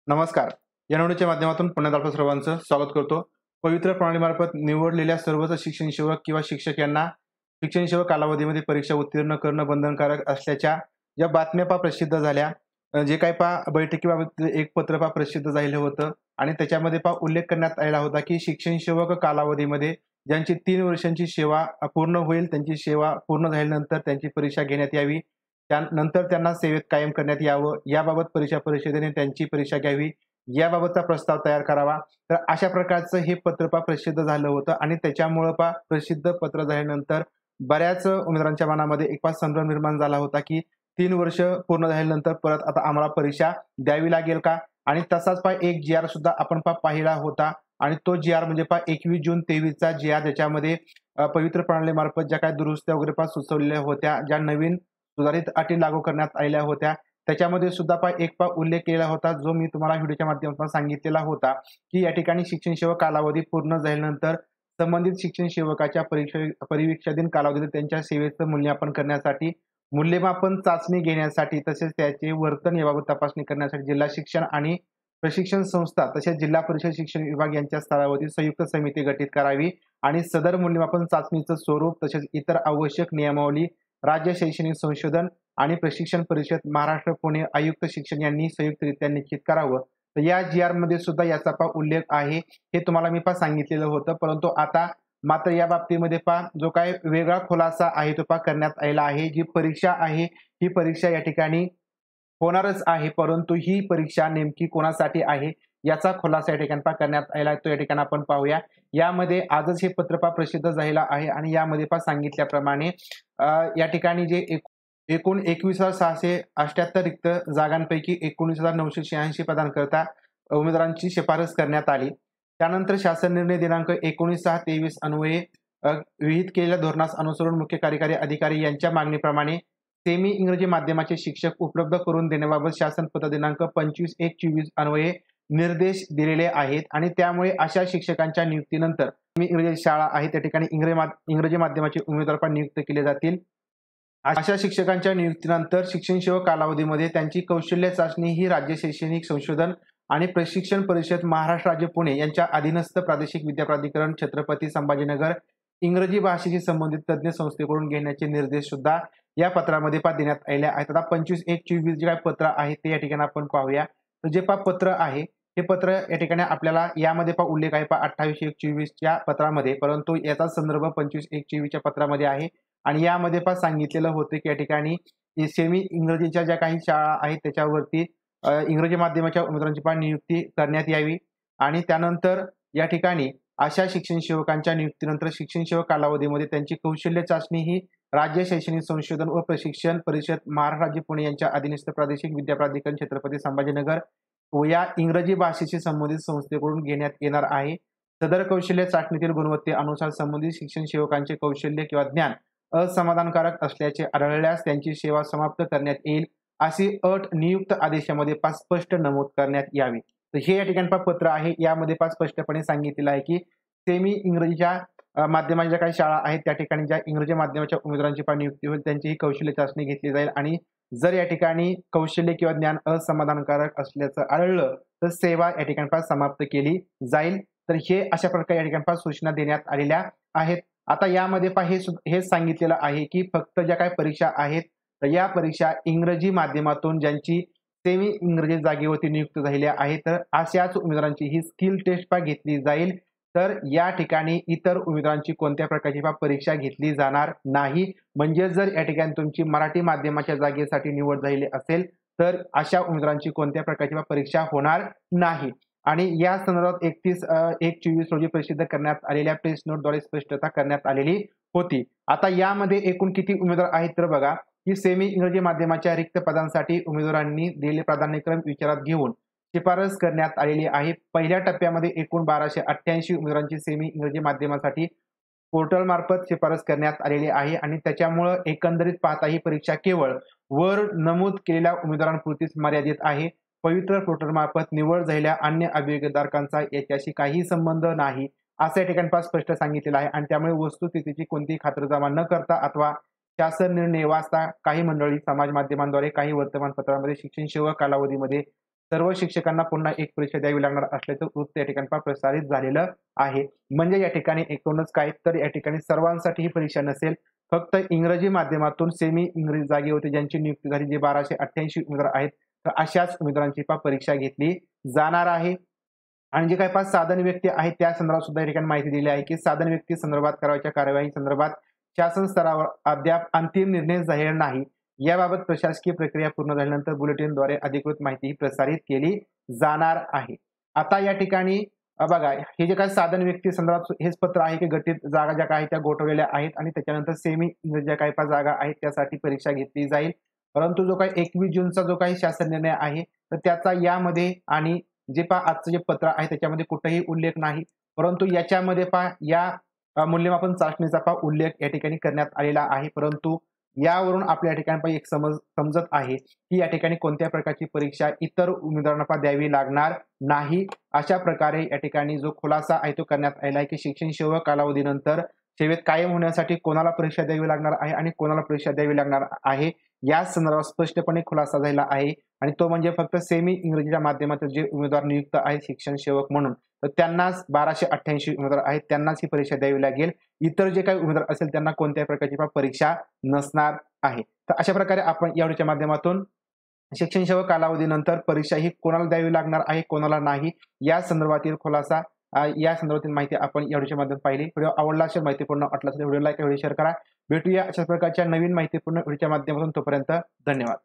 नमस्कार. या निवडीच्या माध्यमातून पुण्यात आपलं सर्वांचं स्वागत करतो. पवित्र प्रणालीमार्फत निवडलेल्या सर्वच शिक्षण सेवक किंवा शिक्षक यांना शिक्षण सेवक कालावधीमध्ये परीक्षा उत्तीर्ण करणं बंधनकारक असल्याच्या ज्या बातम्या प्रसिद्ध झाल्या, जे काही बैठकीबाबत एक पत्र प्रसिद्ध झालेलं होतं आणि त्याच्यामध्ये उल्लेख करण्यात आलेला होता, की शिक्षण सेवक कालावधीमध्ये ज्यांची 3 वर्षांची सेवा पूर्ण होईल, त्यांची सेवा पूर्ण झाल्यानंतर त्यांची परीक्षा घेण्यात यावी. त्यानंतर त्यांना सेवेत कायम करण्यात यावं, याबाबत परीक्षा परिषदेने त्यांची परीक्षा घ्यावी, याबाबतचा प्रस्ताव तयार करावा. तर अशा प्रकारचं हे पत्र प्रसिद्ध झालं होतं आणि त्याच्यामुळं प्रसिद्ध पत्र झाल्यानंतर बऱ्याच उमेदवारांच्या मनामध्ये एक संभ्रम निर्माण झाला होता, की 3 वर्ष पूर्ण झाल्यानंतर परत आता आम्हाला परीक्षा द्यावी लागेल का? आणि तसाच एक जी-आर सुद्धा आपण पाहिला होता आणि तो जी-आर म्हणजे 21 जून 23 चा जी-आर, ज्याच्यामध्ये पवित्र प्रणालीमार्फत ज्या काही दुरुस्त्या वगैरे सुचवलेल्या होत्या, ज्या नवीन सुधारित अटी लागू करण्यात आलेल्या होत्या, त्याच्यामध्ये सुद्धा उल्लेख केला होता, जो मी तुम्हाला व्हिडिओच्या माध्यमातून सांगितलेला होता, की या ठिकाणी शिक्षण सेवक कालावधी पूर्ण झाल्यानंतर संबंधित शिक्षण सेवकाच्या परिवीक्षाधीन कालावधीत त्यांच्या सेवेचं मूल्यांकन करण्यासाठी, मूल्यमापन चाचणी घेण्यासाठी, तसेच त्याचे वर्तन याबाबत तपासणी करण्यासाठी जिल्हा शिक्षण आणि प्रशिक्षण संस्था तसेच जिल्हा परिषद शिक्षण विभाग यांच्या स्तरावरती संयुक्त समिती गठीत करावी आणि सदर मूल्यमापन चाचणीचं स्वरूप तसेच इतर आवश्यक नियमावली राज्य शैक्षणिक संशोधन आणि प्रशिक्षण परिषद महाराष्ट्र पुणे आयुक्त शिक्षण यांनी संयुक्तरित्या निश्चित करावं. तर या जी-आर मध्ये सुद्धा याचा उल्लेख आहे, हे तुम्हाला मी सांगितलेलं होतं. परंतु आता मात्र या बाबतीमध्ये जो काही वेगळा खुलासा आहे तो करण्यात आलेला आहे. जी परीक्षा आहे ही परीक्षा या ठिकाणी होणारच आहे, परंतु ही परीक्षा नेमकी कोणासाठी आहे याचा खुलासा या ठिकाणी करण्यात आलेला आहे. तो या ठिकाणी आपण पाहूया. यामध्ये आजच हे पत्र प्रसिद्ध झालेलं आहे आणि यामध्ये सांगितल्याप्रमाणे या ठिकाणी जे एकूण 21,678 रिक्त जागांपैकी 19,986 पदांकरता उमेदवारांची शिफारस करण्यात आली. त्यानंतर शासन निर्णय दिनांक 19/6/23 अन्वये विहित केलेल्या धोरणास अनुसरून मुख्य कार्यकारी अधिकारी यांच्या मागणीप्रमाणे सेमी इंग्रजी माध्यमाचे शिक्षक उपलब्ध करून देण्याबाबत शासन पत्र दिनांक 25/1/24 अन्वये निर्देश दिलेले आहेत आणि त्यामुळे अशा शिक्षकांच्या नियुक्तीनंतर इंग्रजी शाळा आहे त्या ठिकाणी इंग्रजी माध्यमाचे उमेदवार नियुक्त केले जातील. अशा शिक्षकांच्या नियुक्तीनंतर शिक्षण सेवक कालावधीमध्ये त्यांची कौशल्य चाचणी ही राज्य शैक्षणिक संशोधन आणि प्रशिक्षण परिषद महाराष्ट्र राज्य पुणे यांच्या अधीनस्थ प्रादेशिक विद्या प्राधिकरण छत्रपती संभाजीनगर इंग्रजी भाषेशी संबंधित तज्ज्ञ संस्थेकडून घेण्याचे निर्देश सुद्धा या पत्रामध्ये देण्यात आले आहेत. आता 25/1/24 जे काही पत्र आहे ते या ठिकाणी आपण पाहूया. तर जे पत्र आहे हे पत्र या ठिकाणी आपल्याला यामध्ये उल्लेख आहे 28/1/24 च्या पत्रामध्ये, परंतु याचा संदर्भ 25/1/24 च्या पत्रामध्ये आहे आणि यामध्ये सांगितलेलं होतं की या ठिकाणी सेमी इंग्रजीच्या ज्या काही शाळा आहेत त्याच्यावरती इंग्रजी माध्यमाच्या उमेदवारांची नियुक्ती करण्यात यावी आणि त्यानंतर या ठिकाणी अशा शिक्षण सेवकांच्या नियुक्तीनंतर शिक्षण सेवक कालावधीमध्ये त्यांची कौशल्य चाचणी ही राज्य शैक्षणिक संशोधन व प्रशिक्षण परिषद महाराष्ट्र राज्य पुणे यांच्या अधीनस्थ प्रादेशिक विद्या प्राधिकरण छत्रपती संभाजीनगर व या इंग्रजी भाषेशी संबंधित संस्थेकडून घेण्यात येणार आहे. सदर कौशल्य चाचणीतील गुणवत्तेनुसार संबंधित शिक्षण सेवकांचे कौशल्य किंवा ज्ञान असमाधानकारक असल्याचे आढळल्यास त्यांची सेवा समाप्त करण्यात येईल अशी अट नियुक्त आदेशामध्ये स्पष्ट नमूद करण्यात यावी. तर हे या ठिकाणी पत्र आहे. यामध्ये स्पष्टपणे सांगितलेलं आहे की सेमी इंग्रजीच्या माध्यमाच्या ज्या काही शाळा आहेत त्या ठिकाणी ज्या इंग्रजी माध्यमाच्या उमेदवारांची नियुक्ती होईल त्यांची ही कौशल्य चाचणी घेतली जाईल आणि जर या ठिकाणी कौशल्य किंवा ज्ञान असमाधानकारक असल्याचं आढळलं तर सेवा या ठिकाणी समाप्त केली जाईल. तर हे अशा प्रकारे या ठिकाणी सूचना देण्यात आलेल्या आहेत. आता यामध्ये हेच सांगितलेलं आहे की फक्त ज्या काही परीक्षा आहेत तर या परीक्षा इंग्रजी माध्यमातून ज्यांची सेमी इंग्रजी जागेवरती नियुक्त झालेल्या आहेत तर अशाच उमेदवारांची ही स्किल टेस्ट घेतली जाईल. तर या ठिकाणी इतर उमेदवारांची कोणत्या प्रकारची परीक्षा घेतली जाणार नाही. म्हणजे जर या ठिकाणी तुमची मराठी माध्यमाच्या जागेसाठी निवड झालेली असेल तर अशा उमेदवारांची कोणत्या प्रकारची परीक्षा होणार नाही आणि या संदर्भात 31/1/24 रोजी प्रसिद्ध करण्यात आलेल्या प्रेस नोटद्वारे स्पष्टता करण्यात आलेली होती. आता यामध्ये एकूण किती उमेदवार आहेत तर बघा की सेमी इंग्रजी माध्यमाच्या रिक्त पदांसाठी उमेदवारांनी दिलेले प्राधान्यक्रम विचारात घेऊन शिफारस करण्यात आलेली आहे. पहिल्या टप्प्यामध्ये एकूण 1288 उमेदवारांची सेमी इंग्रजी माध्यमासाठी पोर्टल मार्फत शिफारस करण्यात आलेली आहे आणि त्याच्यामुळे एकंदरीत पाहता ही परीक्षा केवळ वर नमूद केलेल्या उमेदवारांपुरतीच मर्यादित आहे. पवित्र पोर्टल मार्फत निवड झालेल्या अन्य अभियोजकांचा याच्याशी काही संबंध नाही असं या ठिकाणी स्पष्ट सांगितलेलं आहे आणि त्यामुळे वस्तुस्थितीची कोणतीही खातरजमा न करता अथवा शासन निर्णय वाचता काही मंडळी समाज माध्यमांद्वारे काही वर्तमानपत्रांमध्ये शिक्षण सेवक कालावधीमध्ये सर्व शिक्षकांना पुन्हा एक परीक्षा द्यावी लागणार असल्याचं वृत्त या ठिकाणी प्रसारित झालेलं आहे. म्हणजे या ठिकाणी एकूणच काय तर या ठिकाणी सर्वांसाठी ही परीक्षा नसेल, फक्त इंग्रजी माध्यमातून सेमी इंग्रजी जागेवरती ज्यांची नियुक्ती झाली, जे 1288 उमेदवार आहेत, तर अशाच उमेदवारांची परीक्षा घेतली जाणार आहे. आणि जे काही 5 साधन व्यक्ती आहेत त्या संदर्भात सुद्धा या ठिकाणी माहिती दिली आहे, की साधन व्यक्ती संदर्भात करावयाच्या कार्यवाही संदर्भात शासन स्तरावर अद्याप अंतिम निर्णय जाहीर नाही. याबाबत प्रशासकीय प्रक्रिया पूर्ण झाल्यानंतर बुलेटिनद्वारे अधिकृत माहिती प्रसारित केली जाणार आहे. आता या ठिकाणी बघा हे जे काही साधन व्यक्ती संदर्भात हेच पत्र आहे, की गठीत जागा ज्या काही त्या गोठवलेल्या आहेत आणि त्याच्यानंतर सेमी ज्या काही 5 जागा आहेत त्यासाठी परीक्षा घेतली जाईल. परंतु जो काही 21 जूनचा जो काही शासन निर्णय आहे, तर त्याचा यामध्ये आणि जे आजचं जे पत्र आहे त्याच्यामध्ये कुठेही उल्लेख नाही. परंतु याच्यामध्ये या मूल्यमापन चाचणीचा उल्लेख या ठिकाणी करण्यात आलेला आहे. परंतु यावरून आपल्या या ठिकाणी एक समजत आहे, की या ठिकाणी कोणत्या प्रकारची परीक्षा इतर उमेदवारांना द्यावी लागणार नाही. अशा प्रकारे या ठिकाणी जो खुलासा आहे तो करण्यात आलेला आहे, की शिक्षण सेवा कालावधीनंतर सेवेत कायम होण्यासाठी कोणाला परीक्षा द्यावी लागणार आहे आणि कोणाला परीक्षा द्यावी लागणार आहे. या संदर्भात स्पष्टपणे खुलासा झाला आहे आणि तो म्हणजे फक्त सेमी इंग्रजीच्या माध्यमातून जे उमेदवार नियुक्त आहेत शिक्षण सेवक म्हणून, तर त्यांनाच 1288 उमेदवार आहेत त्यांनाच ही परीक्षा द्यावी लागेल. इतर जे काही उमेदवार असेल त्यांना कोणत्याही प्रकारची परीक्षा नसणार आहे. तर अशा प्रकारे आपण या व्हिडिओच्या माध्यमातून शिक्षण सेवा कालावधीनंतर परीक्षा ही कोणाला द्यावी लागणार आहे, कोणाला नाही, या संदर्भातील खुलासा या संदर्भातील माहिती आपण या व्हिडिओच्या माध्यमातून पाहिली. व्हिडिओ आवडला असेल, माहितीपूर्ण वाटला असेल, व्हिडिओ लाईक, व्हिडिओ शेअर करा. भेटूया अशाच प्रकारच्या नवीन माहितीपूर्ण व्हिडिओच्या माध्यमातून. तोपर्यंत धन्यवाद.